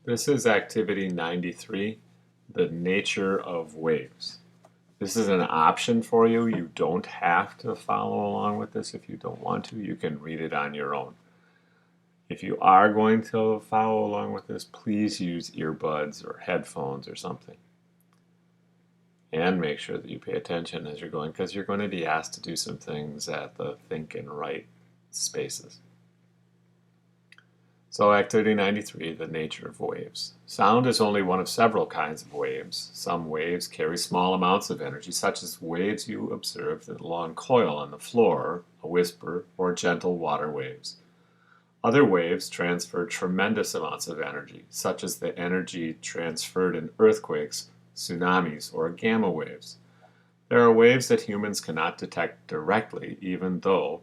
This is activity 93, the nature of waves. This is an option for you. You don't have to follow along with this if you don't want to. You can read it on your own. If you are going to follow along with this, please use earbuds or headphones or something. And make sure that you pay attention as you're going, because you're going to be asked to do some things at the think and write spaces. So activity 93, the nature of waves. Sound is only one of several kinds of waves. Some waves carry small amounts of energy, such as waves you observe in a long coil on the floor, a whisper, or gentle water waves. Other waves transfer tremendous amounts of energy, such as the energy transferred in earthquakes, tsunamis, or gamma waves. There are waves that humans cannot detect directly, even though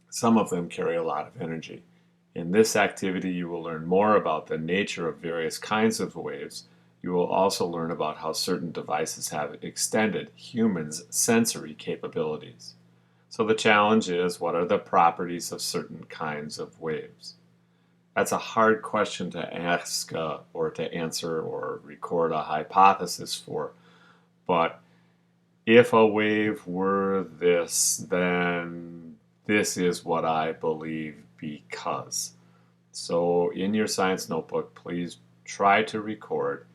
some of them carry a lot of energy. In this activity, you will learn more about the nature of various kinds of waves. You will also learn about how certain devices have extended humans' sensory capabilities. So the challenge is, what are the properties of certain kinds of waves? That's a hard question to ask or to answer or record a hypothesis for. But if a wave were this, then this is what I believe because. So in your science notebook, please try to record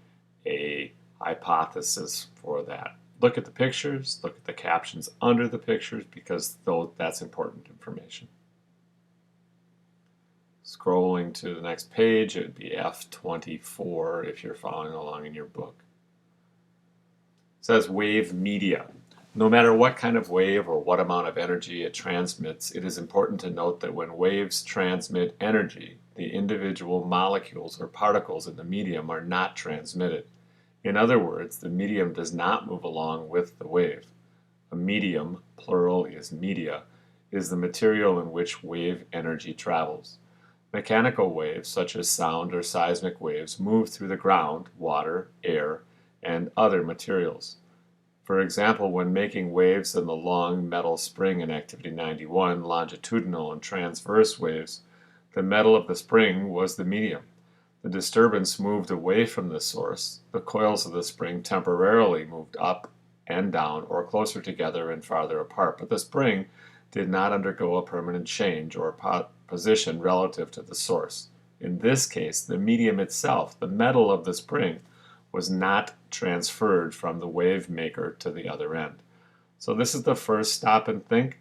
a hypothesis for that. Look at the pictures, look at the captions under the pictures, because that's important information. Scrolling to the next page, it would be F24 if you're following along in your book. It says wave media. No matter what kind of wave or what amount of energy it transmits, it is important to note that when waves transmit energy, the individual molecules or particles in the medium are not transmitted. In other words, the medium does not move along with the wave. A medium, plural is media, is the material in which wave energy travels. Mechanical waves, such as sound or seismic waves, move through the ground, water, air, and other materials. For example, when making waves in the long metal spring in Activity 91, longitudinal and transverse waves, the metal of the spring was the medium. The disturbance moved away from the source. The coils of the spring temporarily moved up and down, or closer together and farther apart, but the spring did not undergo a permanent change or position relative to the source. In this case, the medium itself, the metal of the spring, was not transferred from the wave maker to the other end. So this is the first stop and think.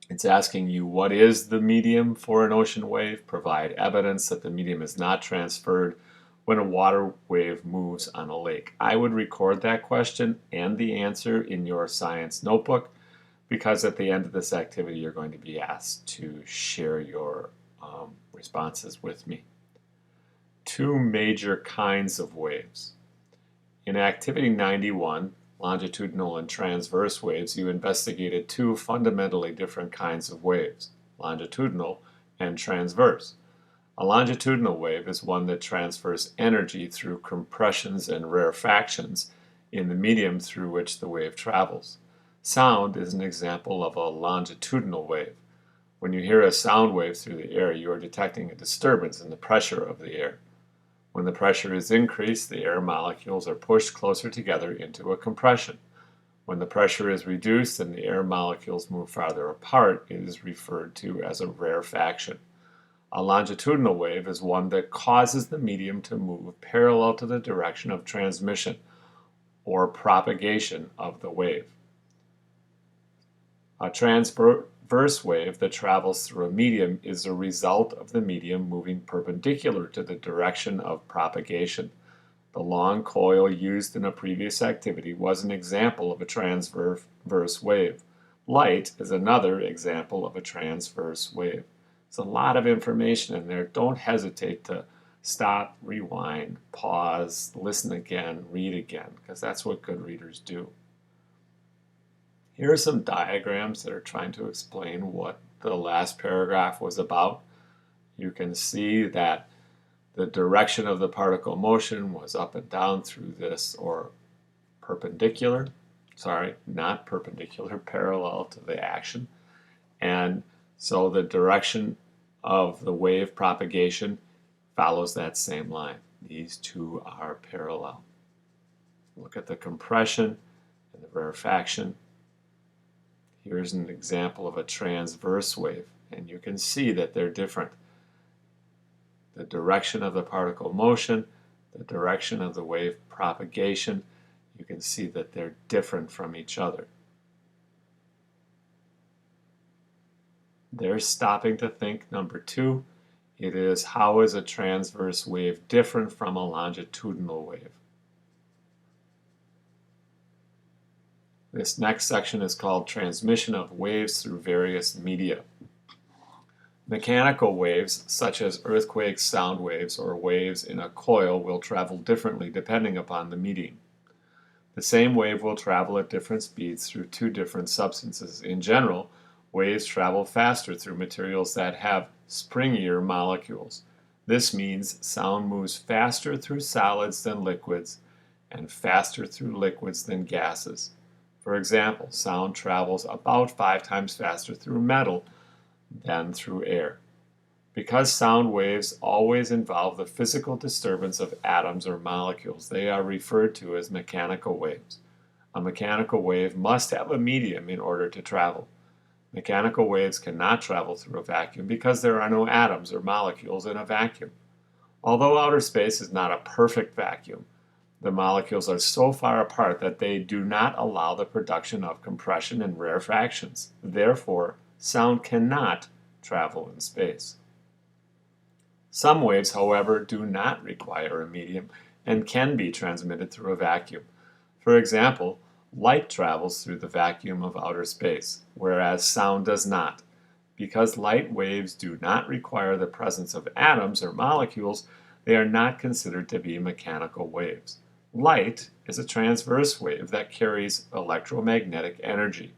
It's asking you, what is the medium for an ocean wave? Provide evidence that the medium is not transferred when a water wave moves on a lake. I would record that question and the answer in your science notebook, because at the end of this activity you're going to be asked to share your responses with me. Two major kinds of waves. In Activity 91, longitudinal and transverse waves, you investigated two fundamentally different kinds of waves, longitudinal and transverse. A longitudinal wave is one that transfers energy through compressions and rarefactions in the medium through which the wave travels. Sound is an example of a longitudinal wave. When you hear a sound wave through the air, you are detecting a disturbance in the pressure of the air. When the pressure is increased, the air molecules are pushed closer together into a compression. When the pressure is reduced and the air molecules move farther apart, it is referred to as a rarefaction. A longitudinal wave is one that causes the medium to move parallel to the direction of transmission or propagation of the wave. A transverse wave that travels through a medium is a result of the medium moving perpendicular to the direction of propagation. The long coil used in a previous activity was an example of a transverse wave. Light is another example of a transverse wave. There's a lot of information in there. Don't hesitate to stop, rewind, pause, listen again, read again, because that's what good readers do. Here are some diagrams that are trying to explain what the last paragraph was about. You can see that the direction of the particle motion was up and down through this, or perpendicular, not perpendicular, parallel to the action. And so the direction of the wave propagation follows that same line. These two are parallel. Look at the compression and the rarefaction. Here's an example of a transverse wave, and you can see that they're different. The direction of the particle motion, the direction of the wave propagation, you can see that they're different from each other. There's stopping to think, number 2. It is, how is a transverse wave different from a longitudinal wave? This next section is called transmission of waves through various media. Mechanical waves, such as earthquakes, sound waves, or waves in a coil, will travel differently depending upon the medium. The same wave will travel at different speeds through two different substances. In general, waves travel faster through materials that have springier molecules. This means sound moves faster through solids than liquids and faster through liquids than gases. For example, sound travels about 5 times faster through metal than through air. Because sound waves always involve the physical disturbance of atoms or molecules, they are referred to as mechanical waves. A mechanical wave must have a medium in order to travel. Mechanical waves cannot travel through a vacuum because there are no atoms or molecules in a vacuum. Although outer space is not a perfect vacuum, the molecules are so far apart that they do not allow the production of compression and rarefactions. Therefore, sound cannot travel in space. Some waves, however, do not require a medium and can be transmitted through a vacuum. For example, light travels through the vacuum of outer space, whereas sound does not. Because light waves do not require the presence of atoms or molecules, they are not considered to be mechanical waves. Light is a transverse wave that carries electromagnetic energy.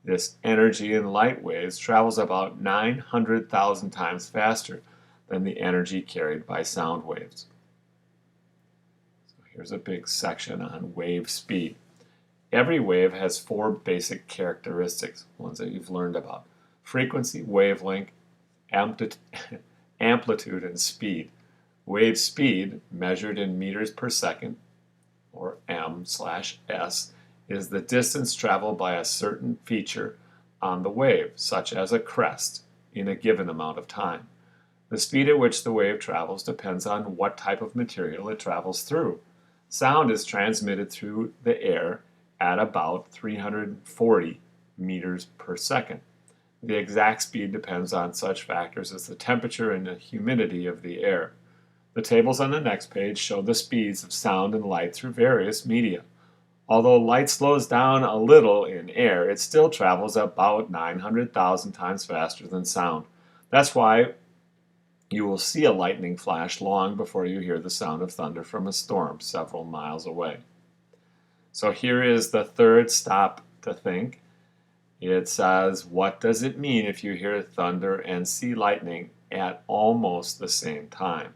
This energy in light waves travels about 900,000 times faster than the energy carried by sound waves. So here's a big section on wave speed. Every wave has 4 basic characteristics, ones that you've learned about: frequency, wavelength, amplitude, and speed. Wave speed, measured in meters per second, or m/s, is the distance traveled by a certain feature on the wave, such as a crest, in a given amount of time. The speed at which the wave travels depends on what type of material it travels through. Sound is transmitted through the air at about 340 meters per second. The exact speed depends on such factors as the temperature and the humidity of the air. The tables on the next page show the speeds of sound and light through various media. Although light slows down a little in air, it still travels about 900,000 times faster than sound. That's why you will see a lightning flash long before you hear the sound of thunder from a storm several miles away. So here is the third stop to think. It says, what does it mean if you hear thunder and see lightning at almost the same time?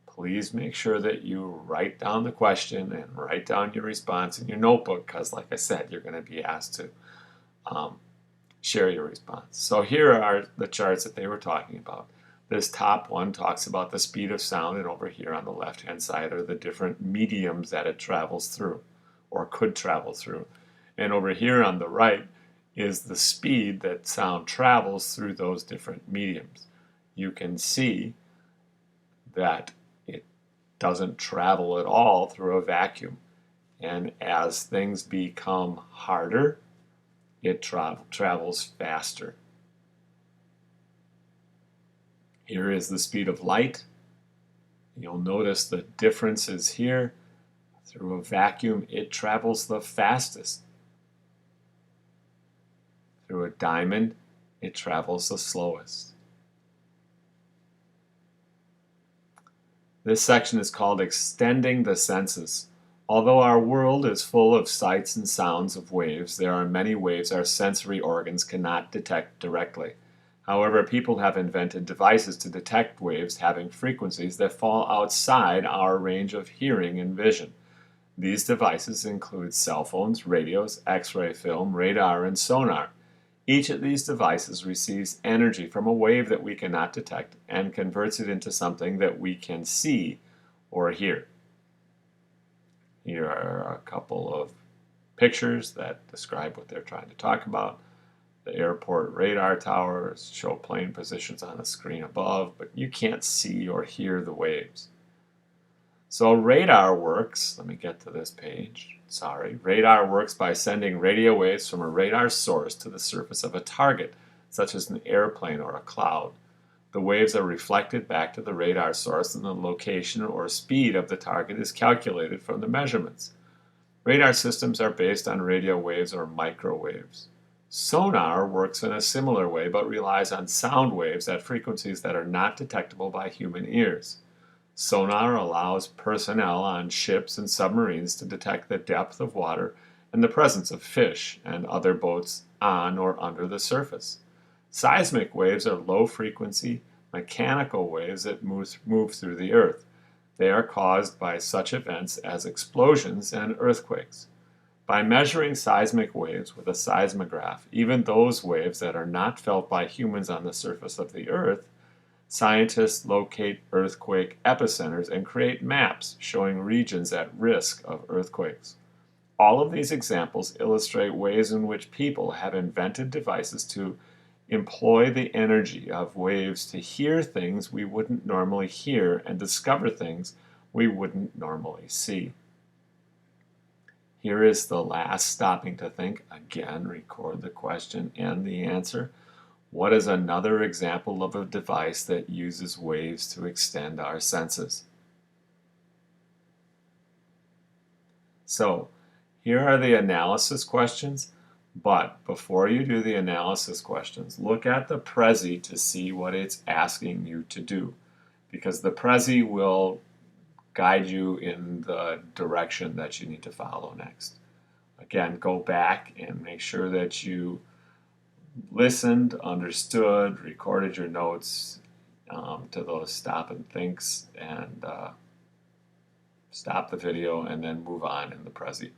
Please make sure that you write down the question and write down your response in your notebook, because like I said, you're going to be asked to share your response. So here are the charts that they were talking about. This top one talks about the speed of sound, and over here on the left-hand side are the different mediums that it travels through, or could travel through. And over here on the right is the speed that sound travels through those different mediums. You can see that it doesn't travel at all through a vacuum. And as things become harder, it travels faster. Here is the speed of light. You'll notice the differences here. Through a vacuum, it travels the fastest. Through a diamond, it travels the slowest. This section is called Extending the Senses. Although our world is full of sights and sounds of waves, there are many waves our sensory organs cannot detect directly. However, people have invented devices to detect waves having frequencies that fall outside our range of hearing and vision. These devices include cell phones, radios, X-ray film, radar, and sonar. Each of these devices receives energy from a wave that we cannot detect and converts it into something that we can see or hear. Here are a couple of pictures that describe what they're trying to talk about. The airport radar towers show plane positions on the screen above, but you can't see or hear the waves. So radar works, let me get to this page, radar works by sending radio waves from a radar source to the surface of a target, such as an airplane or a cloud. The waves are reflected back to the radar source, and the location or speed of the target is calculated from the measurements. Radar systems are based on radio waves or microwaves. Sonar works in a similar way but relies on sound waves at frequencies that are not detectable by human ears. Sonar allows personnel on ships and submarines to detect the depth of water and the presence of fish and other boats on or under the surface. Seismic waves are low-frequency, mechanical waves that move through the earth. They are caused by such events as explosions and earthquakes. By measuring seismic waves with a seismograph, even those waves that are not felt by humans on the surface of the earth, scientists locate earthquake epicenters and create maps showing regions at risk of earthquakes. All of these examples illustrate ways in which people have invented devices to employ the energy of waves to hear things we wouldn't normally hear and discover things we wouldn't normally see. Here is the last stopping to think. Again, record the question and the answer. What is another example of a device that uses waves to extend our senses? So, here are the analysis questions, but before you do the analysis questions, look at the Prezi to see what it's asking you to do, because the Prezi will guide you in the direction that you need to follow next. Again, go back and make sure that you listened, understood, recorded your notes to those stop and thinks, and stop the video and then move on in the Prezi.